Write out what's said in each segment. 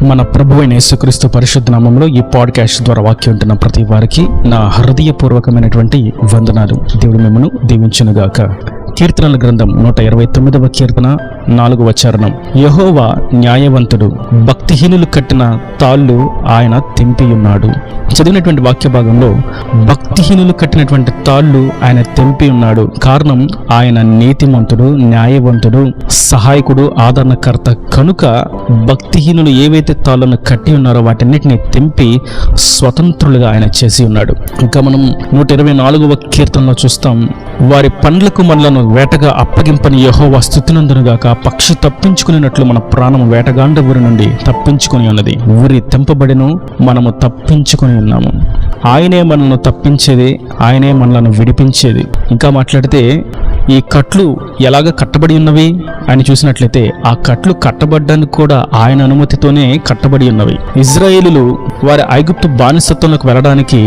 మన ప్రభువైన యేసుక్రీస్తు పరిశుద్ధ నామములో ఈ పాడ్కాస్ట్ ద్వారా వాక్యం ఉంటున్న ప్రతి వారికి నా హృదయపూర్వకమైనటువంటి వందనాలు. దేవుడు మిమ్మను దీవించునుగాక. కీర్తనల గ్రంథం 129వ కీర్తన 4వ చరణం. యెహోవా న్యాయవంతుడు, భక్తిహీనులు కట్టిన తాళ్ళు ఆయన తెంపియున్నాడు. చదివినటువంటి వాక్య భాగంలో భక్తిహీనులు కట్టినటువంటి తాళ్ళు ఆయన తెంపి ఉన్నాడు. కారణం ఆయన నీతిమంతుడు, న్యాయవంతుడు, సహాయకుడు, ఆదరణకర్త కనుక భక్తిహీనులు ఏవైతే తాళ్ళను కట్టి ఉన్నారో వాటన్నిటిని తెంపి స్వతంత్రులుగా ఆయన చేసి ఉన్నాడు. ఇంకా మనం 124వ కీర్తనలో చూస్తాం, వారి పండ్లకు మనలను వేటగా అప్పగింపని యెహోవా స్తుతినందునుగాక. పక్షి తప్పించుకునేటట్లు మన ప్రాణము వేటగాండ ఊరి నుండి తప్పించుకుని ఉన్నది. ఊరి తెంపబడిను, మనము తప్పించుకుని ఉన్నాము. ఆయనే మనల్ని తప్పించేది, ఆయనే మనలను విడిపించేది. ఇంకా మాట్లాడితే ఈ కట్లు ఎలాగ కట్టబడి ఉన్నవి అని చూసినట్లయితే ఆ కట్లు కట్టబడ్డానికి కూడా ఆయన అనుమతితోనే కట్టబడి ఉన్నవి. ఇజ్రాయేలులు వారి ఐగుప్తు బానిసత్వంలోకి వెళ్ళడానికి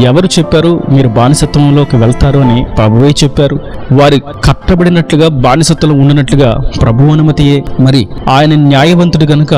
ఎవరు చెప్పారు మీరు బానిసత్వంలోకి వెళ్తారు అని? ప్రభువే చెప్పారు. వారి కట్టబడినట్లుగా బానిసత్వంలో ఉండినట్లుగా ప్రభు అనుమతియే. మరి ఆయన న్యాయవంతుడు గనుక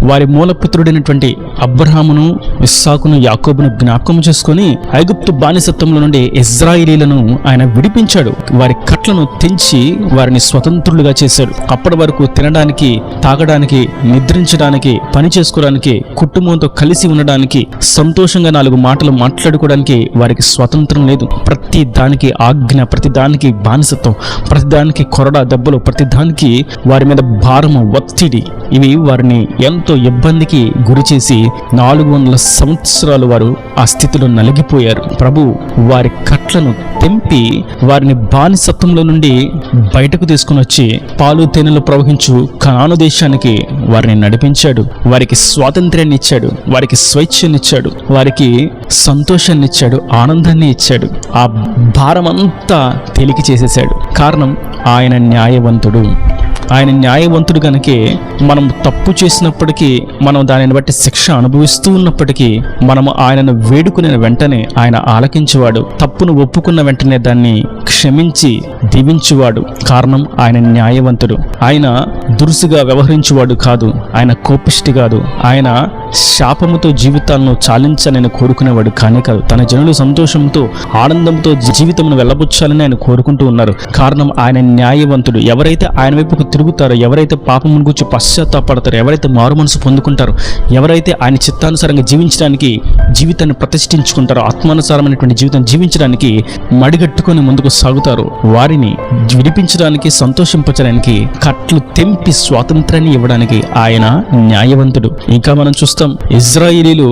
వారి మూలపుత్రుడైనటువంటి అబ్రహామును, ఇస్సాకును, యాకోబును జ్ఞాపకం చేసుకొని ఐగుప్తు బానిసత్వంలో నుండి ఇజ్రాయేలీలను ఆయన విడిపించాడు. వారి కట్లను తెంచి వారిని స్వతంత్రులుగా చేశాడు. అప్పటి వరకు తినడానికి, తాగడానికి, నిద్రించడానికి, పని చేసుకోవడానికి, కుటుంబంతో కలిసి ఉండడానికి, సంతోషంగా 4 మాటలు మాట్లాడుకోవడానికి వారికి స్వతంత్రం లేదు. ప్రతి దానికి ఆజ్ఞ, ప్రతి దానికి బానిసత్వం, ప్రతి దానికి కొరడా దెబ్బలు, ప్రతి దానికి వారి మీద భారము, ఒత్తిడి, ఇవి వారిని ఎంతో ఇబ్బందికి గురి చేసి 400 సంవత్సరాలు వారు ఆ స్థితిలో నలిగిపోయారు. ప్రభు వారి కట్లను తెంపి వారిని బానిసత్వంలో నుండి బయటకు తీసుకుని వచ్చి పాలు తేనెలు ప్రవహించు కనాను దేశానికి వారిని నడిపించాడు. వారికి స్వాతంత్ర్యాన్ని ఇచ్చాడు, వారికి స్వేచ్ఛనిచ్చాడు, వారికి సంతోషాన్ని ఇచ్చాడు, ఆనందాన్ని ఇచ్చాడు. ఆ భారమంతా తేలిక చేసేశాడు. కారణం ఆయన న్యాయవంతుడు. ఆయన న్యాయవంతుడు కనుకే మనం తప్పు చేసినప్పటికీ, మనం దానిని బట్టి శిక్ష అనుభవిస్తూ ఉన్నప్పటికీ మనము ఆయనను వేడుకునే వెంటనే ఆయన ఆలకించేవాడు. తప్పును ఒప్పుకున్న వెంటనే దాన్ని క్షమించి దీవించువాడు. కారణం ఆయన న్యాయవంతుడు. ఆయన దురుసుగా వ్యవహరించువాడు కాదు, ఆయన కోపిష్టి కాదు, ఆయన శాపముతో జీవితాలను చాలించాలని కోరుకునేవాడు కానీ కాదు. తన జనులు సంతోషంతో, ఆనందంతో జీవితమును వెళ్ళబుచ్చాలని ఆయన కోరుకుంటూ ఉన్నారు. కారణం ఆయన న్యాయవంతుడు. ఎవరైతే ఆయన వైపుకు తిరుగుతారో, ఎవరైతే పాపమును గురించి పశ్చాత్తాపడతారో, ఎవరైతే మారు మనసు పొందుకుంటారో, ఎవరైతే ఆయన చిత్తానుసారంగా జీవించడానికి జీవితాన్ని ప్రతిష్ఠించుకుంటారో, ఆత్మానుసారమైనటువంటి జీవితం జీవించడానికి మడిగట్టుకొని ముందుకు సాగుతారో, వారిని విడిపించడానికి, సంతోషింపచడానికి, కట్లు తెంపి స్వాతంత్రాన్ని ఇవ్వడానికి ఆయన న్యాయవంతుడు. ఇంకా మనం చూస్తాం, ఇజ్రాయేలీలు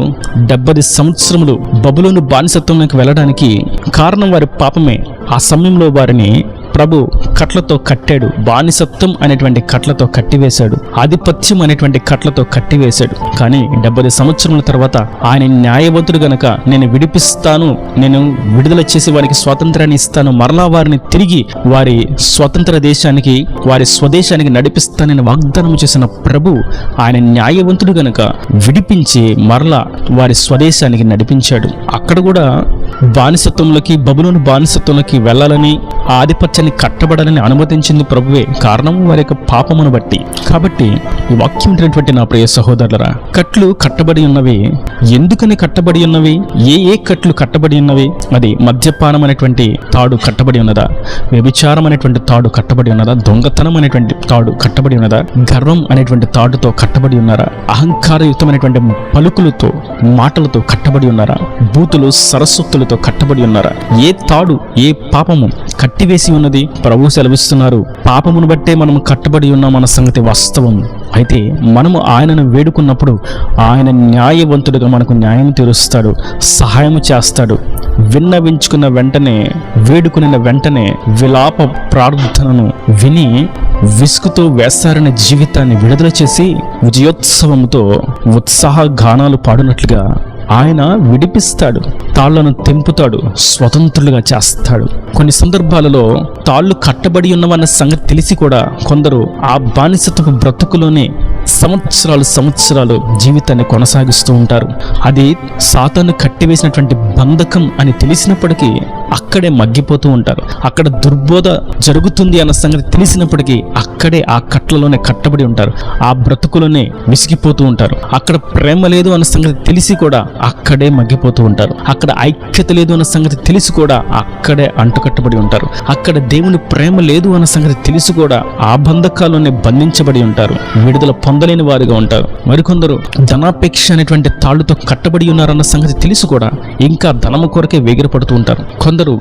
70 సంవత్సరములు బబులోను బానిసత్వంలోకి వెళ్ళడానికి కారణం వారి పాపమే. ఆ సమయంలో వారిని ప్రభు కట్లతో కట్టాడు. బానిసత్వం అనేటువంటి కట్లతో కట్టివేశాడు, ఆధిపత్యం అనేటువంటి కట్లతో కట్టివేశాడు. కానీ 70 సంవత్సరముల తర్వాత ఆయన న్యాయవంతుడు గనక నేను విడిపిస్తాను, నేను విడుదల చేసి వారికి స్వాతంత్రాన్ని ఇస్తాను, మరలా వారిని తిరిగి వారి స్వతంత్ర దేశానికి, వారి స్వదేశానికి నడిపిస్తానని వాగ్దానం చేసిన ప్రభు ఆయన న్యాయవంతుడు గనక విడిపించి మరలా వారి స్వదేశానికి నడిపించాడు. అక్కడ కూడా బానిసత్వంలోకి, బబులోను బానిసత్వంలోకి వెళ్ళాలని, ఆధిపత్యాన్ని కట్టబడాలని అనుమతించింది ప్రభువే. కారణం వారి యొక్క పాపమును బట్టి. కాబట్టి ఈ వాక్యం వింటున్నటువంటి నా ప్రియ సహోదరులరా, కట్లు కట్టబడి ఉన్నవి. ఎందుకని కట్టబడి ఉన్నవి? ఏ కట్లు కట్టబడి ఉన్నవి? అది మద్యపానం అనేటువంటి తాడు కట్టబడి ఉన్నదా? వ్యభిచారం అనేటువంటి తాడు కట్టబడి ఉన్నదా? దొంగతనం అనేటువంటి తాడు కట్టబడి ఉన్నదా? గర్వం అనేటువంటి తాడుతో కట్టబడి ఉన్నారా? అహంకారయుక్తమైనటువంటి పలుకులతో, మాటలతో కట్టబడి ఉన్నారా? బూతులు, సరస్వతులతో కట్టబడి ఉన్నారా? ఏ తాడు, ఏ పాపము కట్టివేసి ఉన్నది? ప్రభు సెలవిస్తున్నారు, పాపమును బట్టే మనము కట్టబడి ఉన్నామన్న సంగతి వాస్తవం. అయితే మనము ఆయనను వేడుకున్నప్పుడు ఆయన న్యాయవంతుడిగా మనకు న్యాయం తీరుస్తాడు, సహాయం చేస్తాడు. విన్నవించుకున్న వెంటనే, వేడుకున్న వెంటనే విలాప ప్రార్థనను విని విసుగుతో వేస్తారనే జీవితాన్ని విడుదల చేసి విజయోత్సవంతో ఉత్సాహ గానాలు పాడినట్లుగా ఆయన విడిపిస్తాడు, తాళ్లను తెంపుతాడు, స్వతంత్రులుగా చేస్తాడు. కొన్ని సందర్భాలలో తాళ్ళు కట్టబడి ఉన్నవన్న సంగతి తెలిసి కూడా కొందరు ఆ బానిసత్వపు బ్రతుకులోనే సంవత్సరాలు జీవితాన్ని కొనసాగిస్తూ ఉంటారు. అది సాతాను కట్టివేసినటువంటి బంధకం అని తెలిసినప్పటికీ అక్కడే మగ్గిపోతూ ఉంటారు. అక్కడ దుర్బోధ జరుగుతుంది అన్న సంగతి తెలిసినప్పటికీ అక్కడే ఆ కట్లలోనే కట్టబడి ఉంటారు. ఆ బ్రతుకులోనే విసిగిపోతూ ఉంటారు. అక్కడ ప్రేమ లేదు అన్న సంగతి తెలిసి కూడా అక్కడే మగ్గిపోతూ ఉంటారు. అక్కడ ఐక్యత లేదు అన్న సంగతి తెలిసి కూడా అక్కడే అంటుకట్టబడి ఉంటారు. అక్కడ దేవుని ప్రేమ లేదు అన్న సంగతి తెలిసి కూడా ఆ బంధకాల్లోనే బంధించబడి ఉంటారు. విడుదల పొందలేని వారిగా ఉంటారు. మరికొందరు ధనాపేక్ష అనేటువంటి తాళ్లతో కట్టబడి ఉన్నారన్న సంగతి తెలిసి కూడా ఇంకా ధనము కొరకే వేగిరపడుతూ ఉంటారు. కొందరు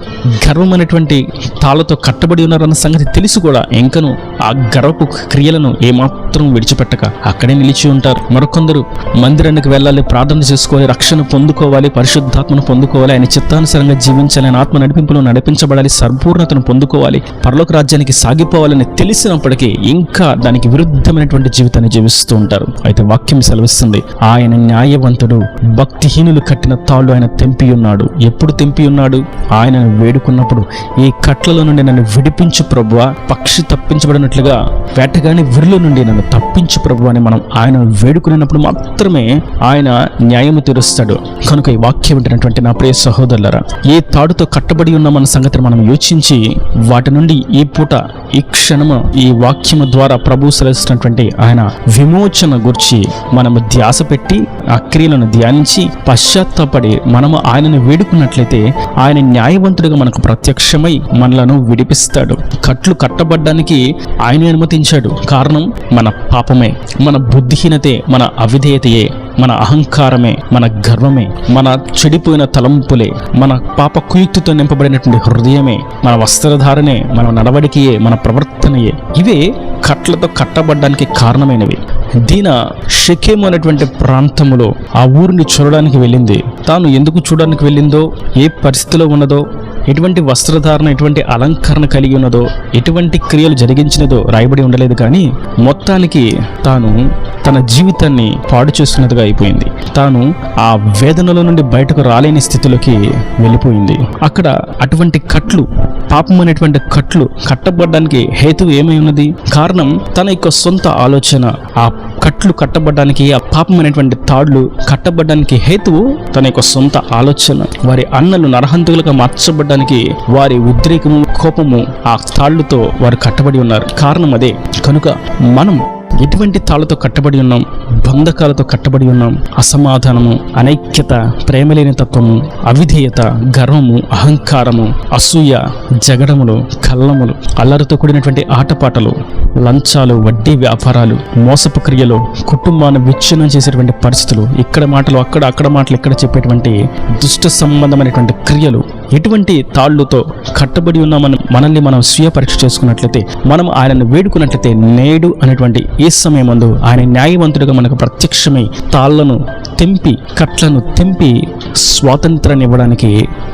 గర్వం అనేటువంటి తాళ్లతో కట్టబడి ఉన్నారన్న సంగతి తెలిసి కూడా ఇంకను ఆ గర్వపు క్రియలను ఏమాత్రం విడిచిపెట్టక అక్కడే నిలిచి ఉంటారు. మరికొందరు మందిరానికి వెళ్ళాలి, ప్రార్థన చేసుకోవాలి, రక్షణ పొందుకోవాలి, పరిశుద్ధాత్మను పొందుకోవాలి, ఆయన చిత్తానుసారంగా జీవించాలి, ఆయన ఆత్మ నడిపింపులో నడిపించబడాలి, సంపూర్ణతను పొందుకోవాలి, పరలోక రాజ్యానికి సాగిపోవాలని తెలిసినప్పటికీ ఇంకా దానికి విరుద్ధమైనటువంటి జీవితాన్ని జీవిస్తూ ఉంటారు. అయితే వాక్యం సెలవిస్తుంది, ఆయన న్యాయవంతుడు, భక్తిహీనులు కట్టిన తాళ్ళు ఆయన తెంపి ఉన్నాడు. ఎప్పుడు తెంపి ఉన్నాడు? ఆయనను వేడుకున్నప్పుడు, ఈ కట్లలో నుండి నన్ను విడిపించు ప్రభువా, పక్షి తప్పించబడినట్లుగా వేటగాని విరుల నుండి నన్ను తప్పించు ప్రభువా అని మనం ఆయన వేడుకున్నప్పుడు మాత్రమే ఆయన న్యాయము తీరుస్తాడు. కనుక ఈ వాక్యం వింటున్నటువంటి నా ప్రియ సహోదరులారా, ఏ తాడుతో కట్టబడి ఉన్నామన్న సంగతిని మనం యోచించి వాటి నుండి ఈ పూట ఈ క్షణము ఈ వాక్యము ద్వారా ప్రభు సెలవిస్తున్నటువంటి ఆయన విమోచన గురించి మనము ధ్యాస పెట్టి ఆ క్రియలను ధ్యానించి పశ్చాత్తాపడి మనము ఆయనను వేడుకున్నట్లయితే ఆయన న్యాయవంతుడిగా మనకు ప్రత్యక్షమై మనలను విడిపిస్తాడు. కట్లు కట్టబడ్డానికి ఆయన అనుమతించాడు. కారణం మన పాపమే, మన బుద్ధిహీనతే, మన అవిధేయతయే, మన అహంకారమే, మన గర్వమే, మన చెడిపోయిన తలంపులే, మన పాప కుయుక్తితో నింపబడినటువంటి హృదయమే, మన వస్త్రధారణే, మన నడవడికయే, మన ప్రవర్తనయే, ఇవే కట్లతో కట్టబడ్డానికి కారణమైనవి. దీనా షెకెము అనేటువంటి ప్రాంతములో ఆ ఊరిని చూడడానికి వెళ్ళింది. తాను ఎందుకు చూడడానికి వెళ్ళిందో, ఏ పరిస్థితిలో ఉన్నదో, ఎటువంటి వస్త్రధారణ, ఎటువంటి అలంకరణ కలిగి ఉన్నదో, ఎటువంటి క్రియలు జరిగించినదో రాయబడి ఉండలేదు. కానీ మొత్తానికి తాను తన జీవితాన్ని పాడు చేస్తున్నదిగా అయిపోయింది. తాను ఆ వేదనలో నుండి బయటకు రాలేని స్థితిలోకి వెళ్ళిపోయింది. అక్కడ అటువంటి కట్లు, పాపం అనేటువంటి కట్లు కట్టబడ్డానికి హేతువు ఏమై ఉన్నది? కారణం తన యొక్క సొంత ఆలోచన. ఆ కట్లు కట్టబడ్డానికి, ఆ పాపం అనేటువంటి తాళ్లు కట్టబడ్డానికి హేతువు తన యొక్క సొంత ఆలోచన. వారి అన్నలు నరహంతకులుగా మార్చబడ్డానికి వారి ఉద్రేకము, కోపము ఆ తాళ్లతో వారు కట్టబడి ఉన్నారు. కారణం అదే. కనుక మనం ఎటువంటి తాళ్లతో కట్టబడి ఉన్నాం? బంధకాలతో కట్టబడి ఉన్నాం. అసమాధానము, అనైక్యత, ప్రేమలేని తత్వము, అవిధేయత, గర్వము, అహంకారము, అసూయ, జగడములు, కల్లములు, అల్లరితో కూడినటువంటి ఆటపాటలు, లంచాలు, వడ్డీ వ్యాపారాలు, మోసపు క్రియలు, కుటుంబాన్ని విచ్ఛిన్నం చేసేటువంటి పరిస్థితులు, ఇక్కడ మాటలు అక్కడ, అక్కడ మాటలు ఇక్కడ చెప్పేటువంటి దుష్ట సంబంధమైనటువంటి క్రియలు, ఎటువంటి తాళ్లతో కట్టబడి ఉన్నామని మనల్ని మనం స్వీయ పరీక్ష చేసుకున్నట్లయితే, మనం ఆయనను వేడుకున్నట్లయితే నేడు అనేటువంటి ఈ సమయమందు ఆయన న్యాయవంతుడిగా మనకు ప్రత్యక్షమై తాళ్లను తెంపి, కట్లను తెంపి స్వాతంత్రాన్ని ఇవ్వడానికి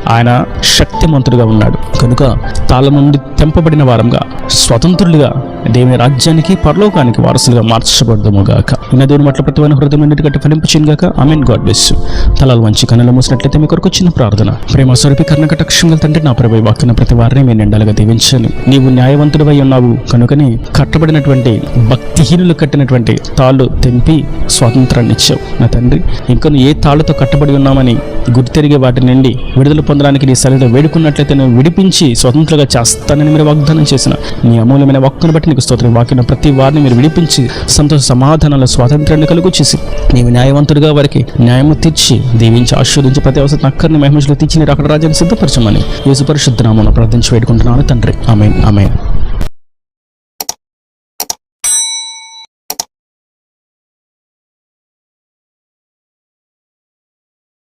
ఆయన శక్తిమంతుడిగా ఉన్నాడు. కనుక తాళ్ళ నుండి తెంపబడిన వారంగా స్వతంత్రులుగా దేవుని రాజ్యానికి, పరలోకానికి వారసులుగా మార్చబడదాము గాక. ఇన్న దేవుని మట్ల ప్రతి వాని హృదయం అన్నిటికంటే ఫలింపచేయును గాక. ఆమేన్. God bless you. తలలు వంచి కన్నులు మూసినట్లయితే మీ కొరకు చిన్న ప్రార్థన. ప్రేమ స్వరూపి కర్ణకటాక్షం గల తండ్రి, నా ప్రభు వాక్యన ప్రతి వారిని మీ నిండాలుగా దీవించాలి. నీవు న్యాయవంతుడివై ఉన్నావు కనుకనే కట్టబడినటువంటి భక్తిహీనులు కట్టినటువంటి తాళ్ళు తెంపి స్వాతంత్రాన్ని ఇచ్చావు నా తండ్రి. ఇంకా ఏ తాళ్లతో కట్టబడి ఉన్నామని గుర్తెరిగే వాటి నుండి విడుదల పొందడానికి నీ సన్నిధిలో వేడుకున్నట్లయితే నేను విడిపించి స్వతంత్రంగా చేస్తానని మీరు వాగ్దానం చేసిన నీ అమూల్యమైన వాక్కును బట్టి నీకు స్తోత్రం. వాక్యం ప్రతి వారిని మీరు విడిపించి సంతోష సమాధానాల స్వాతంత్రాన్ని కలుగు చేసి నీవు న్యాయవంతుడిగా వారికి న్యాయము తీర్చి దీవించి ఆశీర్వదించి ప్రతి అవసరం అక్కర్ని మహిమలో తీర్చి మీరు అక్కడ రాజ్యాన్ని సిద్ధపరచమని యేసు పరిశుద్ధ నామమున ప్రార్థించి వేడుకుంటున్నాను తండ్రి. ఆమేన్. ఆమేన్.